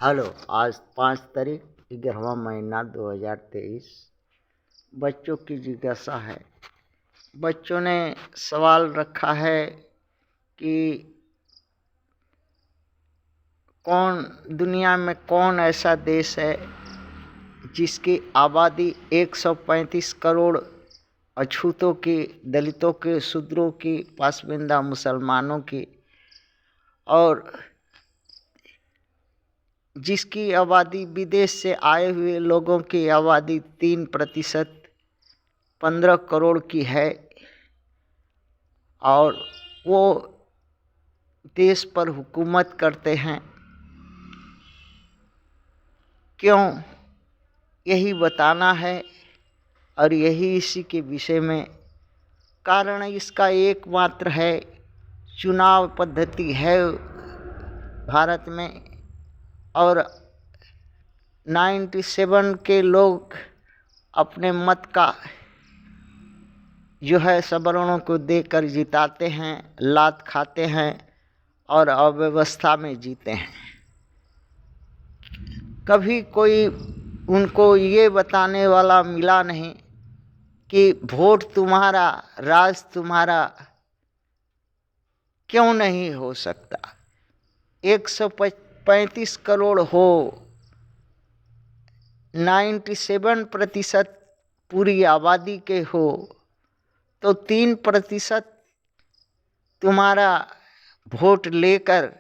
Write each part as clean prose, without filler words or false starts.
Hello. आज 5 तारीख 11वां महीना 2023। बच्चों की जिज्ञासा है। बच्चों ने सवाल रखा है कि दुनिया में कौन ऐसा देश है जिसकी आबादी 135 करोड़ अछूतों की, दलितों के, शूद्रों की, पासबंदा मुसलमानों की, और जिसकी आबादी विदेश से आए हुए लोगों की आबादी 3%, 15 करोड़ की है, और वो देश पर हुकूमत करते हैं। क्यों, यही बताना है और यही इसी के विषय में। कारण इसका एकमात्र है, चुनाव पद्धति है भारत में, और 97 के लोग अपने मत का जो है सवर्णों को देकर जिताते हैं, लात खाते हैं और अव्यवस्था में जीते हैं। कभी कोई उनको ये बताने वाला मिला नहीं कि वोट तुम्हारा, राज तुम्हारा क्यों नहीं हो सकता। 135 करोड़ हो, 97% पूरी आबादी के हो, तो 3% तुम्हारा वोट लेकर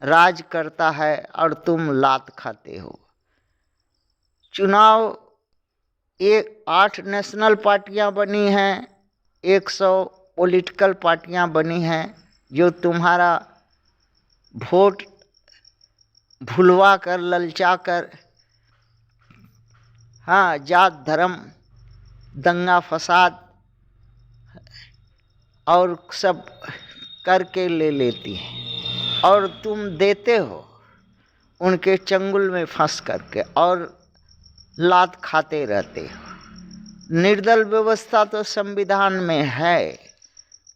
राज करता है और तुम लात खाते हो। चुनाव 8 नेशनल पार्टियां बनी हैं, 100 पॉलिटिकल पार्टियां बनी हैं, जो तुम्हारा वोट भुलवा कर, ललचा कर, जात धर्म, दंगा फसाद और सब करके ले लेती है, और तुम देते हो उनके चंगुल में फंस करके और लात खाते रहते हो। निर्दल व्यवस्था तो संविधान में है,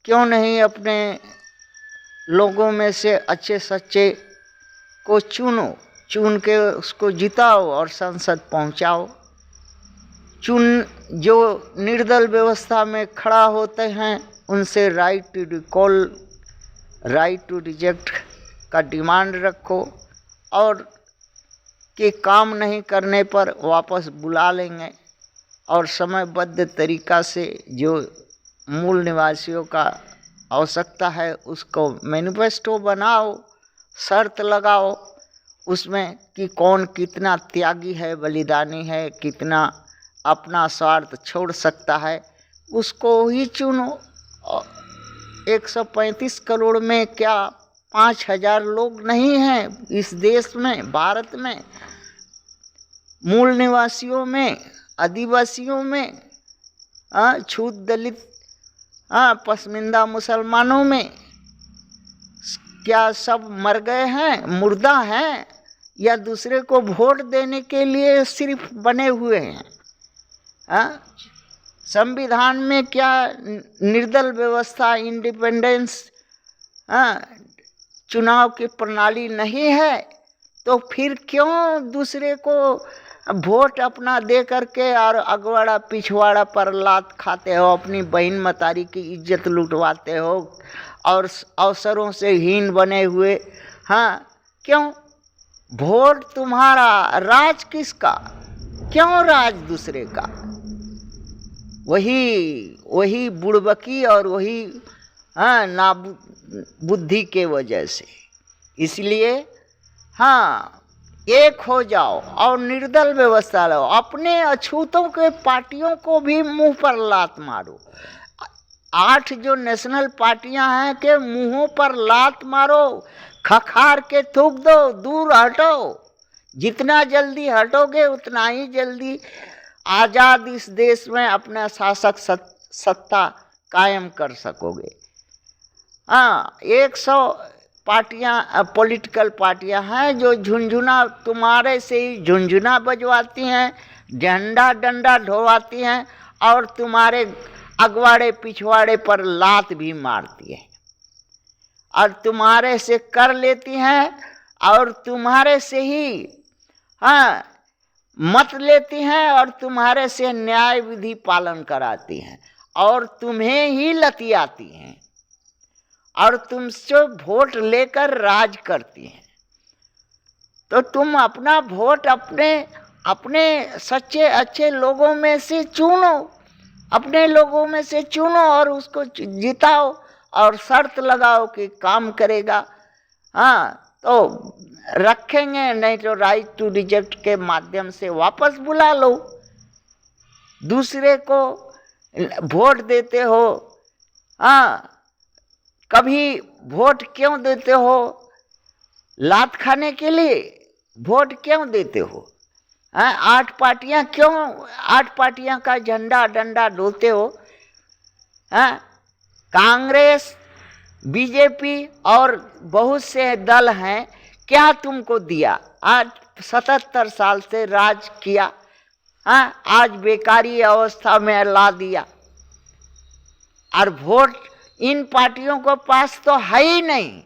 क्यों नहीं अपने लोगों में से अच्छे सच्चे को चुन के उसको जिताओ और संसद पहुंचाओ। जो निर्दल व्यवस्था में खड़ा होते हैं उनसे right to recall, right to reject का डिमांड रखो, और कि काम नहीं करने पर वापस बुला लेंगे, और समयबद्ध तरीका से जो मूल निवासियों का आवश्यकता है उसको मैनिफेस्टो बनाओ, शर्त लगाओ उसमें कि कौन कितना त्यागी है, बलिदानी है, कितना अपना स्वार्थ छोड़ सकता है, उसको ही चुनो। 135 करोड़ में क्या 5000 लोग नहीं हैं इस देश में, भारत में? मूल निवासियों में, आदिवासियों में, छूत दलित, पसमिंदा मुसलमानों में क्या सब मर गए हैं, मुर्दा हैं, या दूसरे को वोट देने के लिए सिर्फ बने हुए हैं? संविधान में क्या निर्दल व्यवस्था, इंडिपेंडेंस, चुनाव की प्रणाली नहीं है? तो फिर क्यों दूसरे को वोट अपना दे करके और अगवाड़ा पिछवाड़ा पर लात खाते हो, अपनी बहन मतारी की इज्जत लुटवाते हो और अवसरों से हीन बने हुए? क्यों? वोट तुम्हारा, राज किसका? क्यों राज दूसरे का? वही बुड़बकी और वही ना बुद्धि के वजह से। इसलिए एक हो जाओ और निर्दल व्यवस्था लो। अपने अछूतों के पार्टियों को भी मुंह पर लात मारो। 8 जो नेशनल पार्टियां हैं के मुंहों पर लात मारो, खखार के थूक दो, दूर हटो। जितना जल्दी हटोगे उतना ही जल्दी आज़ाद इस देश में अपना शासक सत्ता कायम कर सकोगे। 100 पार्टियां, पॉलिटिकल पार्टियां हैं जो झुंझुना, तुम्हारे से ही झुंझुना बजवाती हैं, झंडा डंडा ढोवाती हैं, और तुम्हारे अगवाड़े पिछवाड़े पर लात भी मारती है, और तुम्हारे से कर लेती हैं, और तुम्हारे से ही हाँ, मत लेती हैं और तुम्हारे से न्याय विधि पालन कराती हैं और तुम्हें ही लतियाती हैं और तुमसे वोट लेकर राज करती हैं। तो तुम अपना वोट अपने अपने सच्चे अच्छे लोगों में से चुनो, अपने लोगों में से चुनो और उसको जिताओ और शर्त लगाओ कि काम करेगा। हाँ, तो रखेंगे, नहीं तो राइट टू रिजेक्ट के माध्यम से वापस बुला लो। दूसरे को वोट देते हो, हाँ, कभी वोट क्यों देते हो? लात खाने के लिए वोट क्यों देते हो? हाँ, 8 पार्टियां क्यों, 8 पार्टियां का झंडा डंडा ढोते हो? हाँ, कांग्रेस, बीजेपी और बहुत से दल हैं, क्या तुमको दिया? आज 77 साल से राज किया, हाँ, आज बेकारी अवस्था में ला दिया और वोट इन पार्टियों को पास तो है ही नहीं।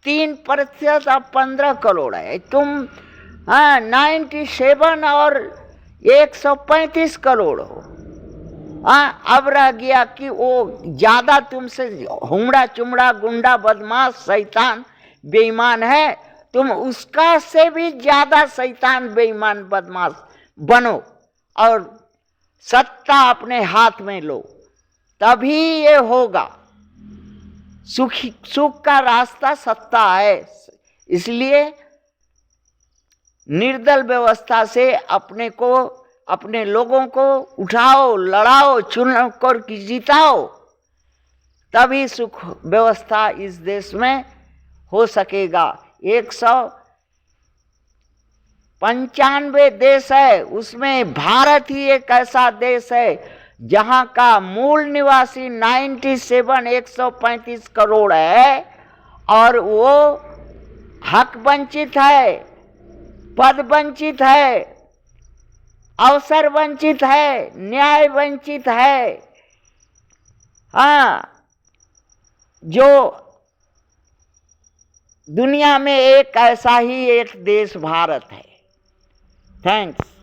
3% अब 15 करोड़ है, तुम हाँ 97 और 135 करोड़ हो। हाँ, अब रह गया कि वो ज्यादा तुमसे हुमड़ा चुमड़ा गुंडा बदमाश शैतान बेईमान है, तुम उसका से भी ज्यादा शैतान बेईमान बदमाश बनो और सत्ता अपने हाथ में लो, तभी ये होगा। सुख का रास्ता सत्ता है, इसलिए निर्दल व्यवस्था से अपने को अपने लोगों को उठाओ, लड़ाओ, चुन कर जिताओ, तभी सुख व्यवस्था इस देश में हो सकेगा। 195 देश है, उसमें भारत ही एक ऐसा देश है जहां का मूल निवासी 135 करोड़ है और वो हक वंचित है, पद वंचित है, अवसर वंचित है, न्याय वंचित है। हाँ, जो दुनिया में एक ऐसा ही एक देश भारत है। थैंक्स।